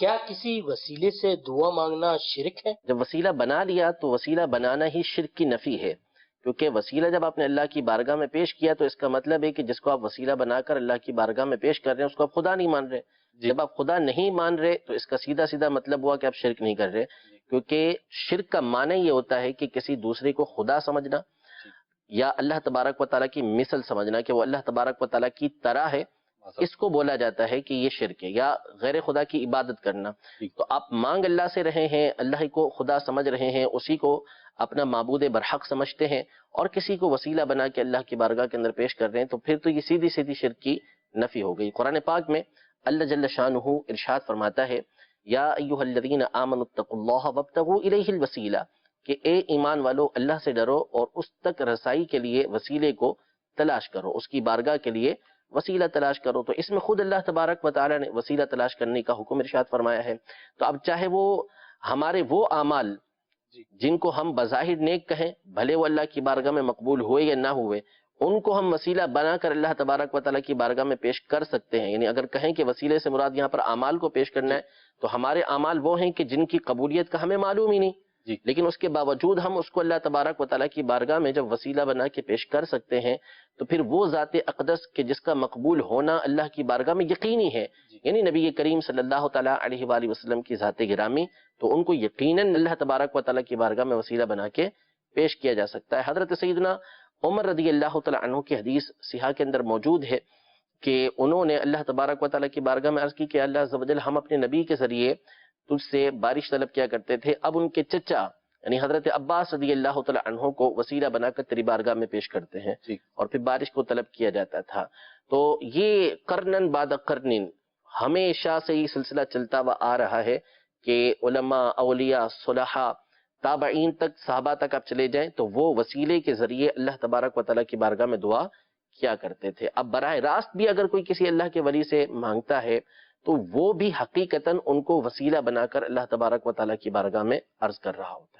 کیا کسی وسیلے سے دعا مانگنا شرک ہے؟ جب وسیلہ بنا لیا تو وسیلہ بنانا ہی شرک کی نفی ہے، کیونکہ وسیلہ جب آپ نے اللہ کی بارگاہ میں پیش کیا تو اس کا مطلب ہے کہ جس کو آپ وسیلہ بنا کر اللہ کی بارگاہ میں پیش کر رہے ہیں اس کو آپ خدا نہیں مان رہے۔ جب آپ خدا نہیں مان رہے تو اس کا سیدھا سیدھا مطلب ہوا کہ آپ شرک نہیں کر رہے، کیونکہ شرک کا معنی یہ ہوتا ہے کہ کسی دوسرے کو خدا سمجھنا یا اللہ تبارک و تعالیٰ کی مثل سمجھنا کہ وہ اللہ تبارک و تعالیٰ کی طرح ہے، اس کو بولا جاتا ہے کہ یہ شرک ہے، یا غیر خدا کی عبادت کرنا۔ تو آپ مانگ اللہ سے رہے ہیں، اللہ کو خدا سمجھ رہے ہیں، اسی کو اپنا معبود برحق سمجھتے ہیں، اور کسی کو وسیلہ بنا کے اللہ کی بارگاہ کے اندر پیش کر رہے ہیں، تو پھر تو یہ سیدھی سیدھی شرک کی نفی ہو گئی۔ قرآن پاک میں اللہ جل شانہ ارشاد فرماتا ہے، یا ایھا الذین آمنوا اتقوا اللہ وابتغوا الیہ الوسیلہ، کہ اے ایمان والو اللہ سے ڈرو اور اس تک رسائی کے لیے وسیلے کو تلاش کرو، اس کی بارگاہ کے لیے وسیلہ تلاش کرو۔ تو اس میں خود اللہ تبارک و تعالیٰ نے وسیلہ تلاش کرنے کا حکم ارشاد فرمایا ہے۔ تو اب چاہے وہ ہمارے وہ اعمال جن کو ہم بظاہر نیک کہیں، بھلے وہ اللہ کی بارگاہ میں مقبول ہوئے یا نہ ہوئے، ان کو ہم وسیلہ بنا کر اللہ تبارک و تعالیٰ کی بارگاہ میں پیش کر سکتے ہیں۔ یعنی اگر کہیں کہ وسیلے سے مراد یہاں پر اعمال کو پیش کرنا ہے، تو ہمارے اعمال وہ ہیں کہ جن کی قبولیت کا ہمیں معلوم ہی نہیں، لیکن اس کے باوجود ہم اس کو اللہ تبارک و تعالیٰ کی بارگاہ میں جب وسیلہ بنا کے پیش کر سکتے ہیں، تو پھر وہ ذات اقدس کہ جس کا مقبول ہونا اللہ کی بارگاہ میں یقینی ہے، یعنی نبی کریم صلی اللہ تعالیٰ علیہ وآلہ وسلم کی ذات گرامی، تو ان کو یقیناً اللہ تبارک و تعالیٰ کی بارگاہ میں وسیلہ بنا کے پیش کیا جا سکتا ہے۔ حضرت سیدنا عمر رضی اللہ تعالیٰ عنہ کی حدیث صحیحہ کے اندر موجود ہے کہ انہوں نے اللہ تبارک و تعالیٰ کی بارگاہ میں عرض کی کہ اللہ عز و جل، ہم اپنے نبی کے ذریعے تجھ سے بارش طلب کیا کرتے تھے، اب ان کے چچا یعنی حضرت عباس رضی اللہ تعالیٰ عنہ کو وسیلہ بنا کر تیری بارگاہ میں پیش کرتے ہیں، اور پھر بارش کو طلب کیا جاتا تھا۔ تو یہ قرنن بعد قرنن ہمیشہ سے یہ سلسلہ چلتا ہوا آ رہا ہے کہ علماء، اولیاء، صلحاء، تابعین تک، صحابہ تک آپ چلے جائیں تو وہ وسیلے کے ذریعے اللہ تبارک و تعالیٰ کی بارگاہ میں دعا کیا کرتے تھے۔ اب براہ راست بھی اگر کوئی کسی اللہ کے ولی سے مانگتا ہے تو وہ بھی حقیقتاً ان کو وسیلہ بنا کر اللہ تبارک و تعالیٰ کی بارگاہ میں عرض کر رہا ہوتا ہے۔